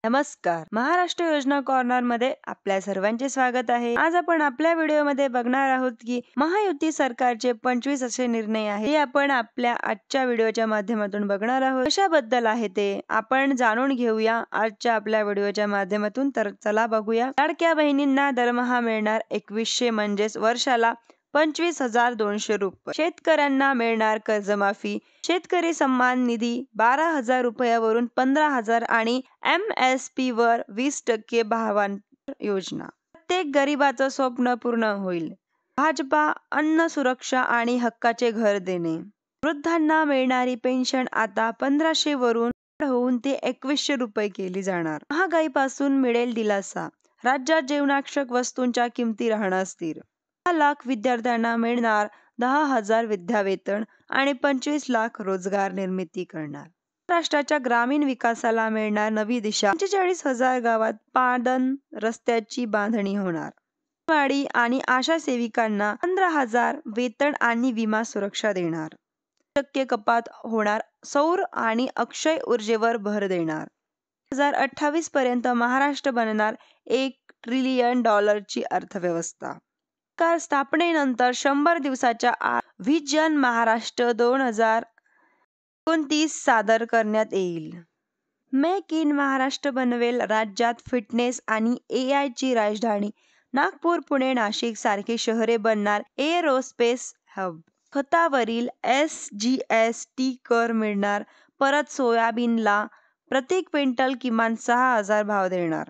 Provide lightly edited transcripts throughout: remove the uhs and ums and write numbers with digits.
नमस्कार. महाराष्ट्र योजना कॉर्नर मध्ये आपल्या सर्वांचे स्वागत आहे. आज आपण आपल्या व्हिडिओमध्ये बघणार आहोत की महायुती सरकारचे 25 असे निर्णय आहेत. हे आपण आपल्या आजच्या व्हिडिओच्या माध्यमातून बघणार आहोत. कशाबद्दल आहे ते आपण जाणून घेऊया आजच्या आपल्या व्हिडिओच्या माध्यमातून. तर चला बघूया. लाडक्या बहिणींना दरमहा मिळणार 2100 म्हणजेच वर्षाला 25,200 रुपये. शेतकऱ्यांना मिळणार कर्जमाफी. शेतकरी सन्मान निधी 12,000 रुपयावरून 15,000 आणि MSP वर 20% भावांतर योजना. प्रत्येक गरीबाचं स्वप्न पूर्ण होईल. भाजपा अन्न सुरक्षा आणि हक्काचे घर देणे. वृद्धांना मिळणारी पेन्शन आता 1500 वरून होऊन ते 2100 रुपये केली जाणार. महागाईपासून मिळेल दिलासा. राज्यात जीवनावश्यक वस्तूंच्या किमती राहणार स्थिर. 10 लाख विद्यार्थ्यांना मिळणार 10,000 विद्यावेतन आणि 25 लाख रोजगार निर्मिती करणार. महाराष्ट्राच्या ग्रामीण विकासाला मिळणार नवी दिशा. 45,000 गावात पादन रस्त्याची बांधणी होणार. अंगणवाडी आणि आशा सेविकांना 15,000 वेतन आणि विमा सुरक्षा देणार. 10% कपात होणार. सौर आणि अक्षय ऊर्जेवर भर देणार. 2028 पर्यंत महाराष्ट्र बनणार $1 ट्रिलियन ची अर्थव्यवस्था. सरकार स्थापनेनंतर 100 दिवसाच्या आत व्हिजन महाराष्ट्र 2029 सादर करण्यात येईल. मेक इन महाराष्ट्र बनवेल राज्यात फिटनेस आणि AI ची राजधानी. नागपूर, पुणे, नाशिक सारखी शहरे बनणार एरोस्पेस हब. खतावरील SGST कर मिळणार परत. सोयाबीनला प्रति क्विंटल किमान 6,000 भाव देणार.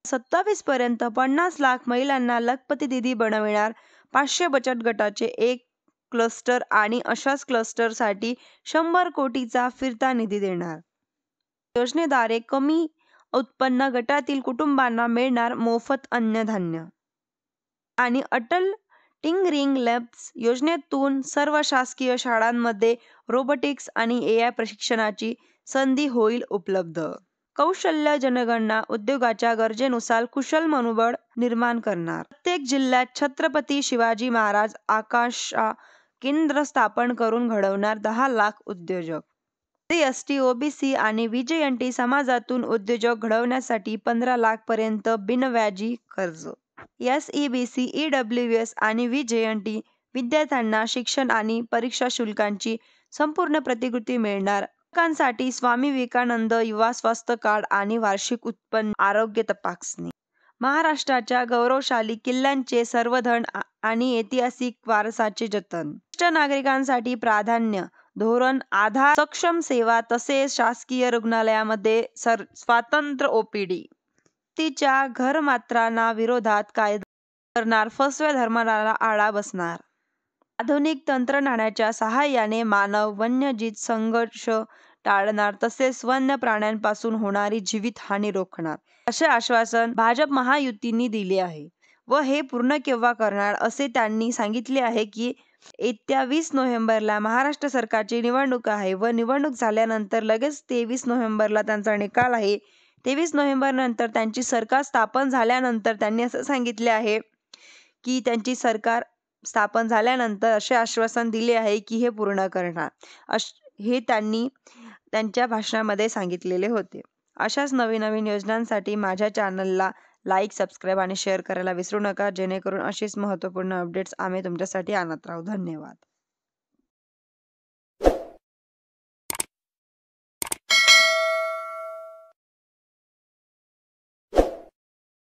27 पर्यंत 50 लाख महिलांना लखपती दीदी बनविणार. 500 बचत गटाचे एक क्लस्टर आणि अशाच क्लस्टरसाठी 100 कोटीचा फिरता निधी देणार. योजनेद्वारे कमी उत्पन्न गटातील कुटुंबांना मिळणार मोफत अन्नधान्य. आणि अटल टिंकरिंग लॅब्स योजनेतून सर्व शासकीय शाळांमध्ये रोबोटिक्स आणि AI प्रशिक्षणाची संधी होईल उपलब्ध. कौशल्य जनगणना उद्योगाच्या गरजेनुसार कुशल मनोबळ निर्माण करणार. प्रत्येक जिल्ह्यात छत्रपती शिवाजी महाराज आकाश केंद्र स्थापन करून घडवणार 10 लाख उद्योजक. ST, OBC आणि VJNT समाजातून उद्योजक घडवण्यासाठी 15 लाख पर्यंत बिनव्याजी कर्ज. SEBC, EWS आणि VJNT विद्यार्थ्यांना शिक्षण आणि परीक्षा शुल्कांची संपूर्ण प्रतिकृती मिळणार. साठी स्वामी विवेकानंद युवा स्वास्थ्य कार्ड आणि वार्षिक उत्पन्न आरोग्य तपासणी. महाराष्ट्राच्या गौरवशाली किल्ल्यांचे संवर्धन आणि ऐतिहासिक वारसाचे जतन. ज्येष्ठ नागरिकांसाठी प्राधान्य धोरण. आधार सक्षम सेवा तसेच शासकीय रुग्णालयामध्ये स्वतंत्र OPD. तिच्या घरमात्रांना विरोधात कायदा करणार. फसव्या धर्माला आळा बसणार. आधुनिक तंत्रज्ञानाच्या सहाय्याने मानव वन्यजीव संघर्ष टाळणार तसेच वन्य प्राण्यांपासून होणारी जीवितहानी रोखणार असे आश्वासन भाजप महायुतीने दिले आहे व हे पूर्ण केव्हा करणार असे त्यांनी सांगितले आहे की येत्या 20 नोव्हेंबरला महाराष्ट्र सरकारची निवडणूक आहे व निवडणूक झाल्यानंतर लगेच 23 नोव्हेंबरला त्यांचा निकाल आहे. 23 नोव्हेंबर नंतर त्यांची सरकार स्थापन झाल्यानंतर त्यांनी असं सांगितले आहे की त्यांची सरकार स्थापन झाल्यानंतर असे आश्वासन दिले आहे की हे पूर्ण करणार हे त्यांनी त्यांच्या भाषणामध्ये सांगितलेले होते. अशाच नवीन योजनांसाठी माझ्या चॅनलला लाईक, सबस्क्राईब आणि शेअर करायला विसरू नका जेणेकरून अशीच महत्त्वपूर्ण अपडेट्स आम्ही तुमच्यासाठी आणत राहू. धन्यवाद.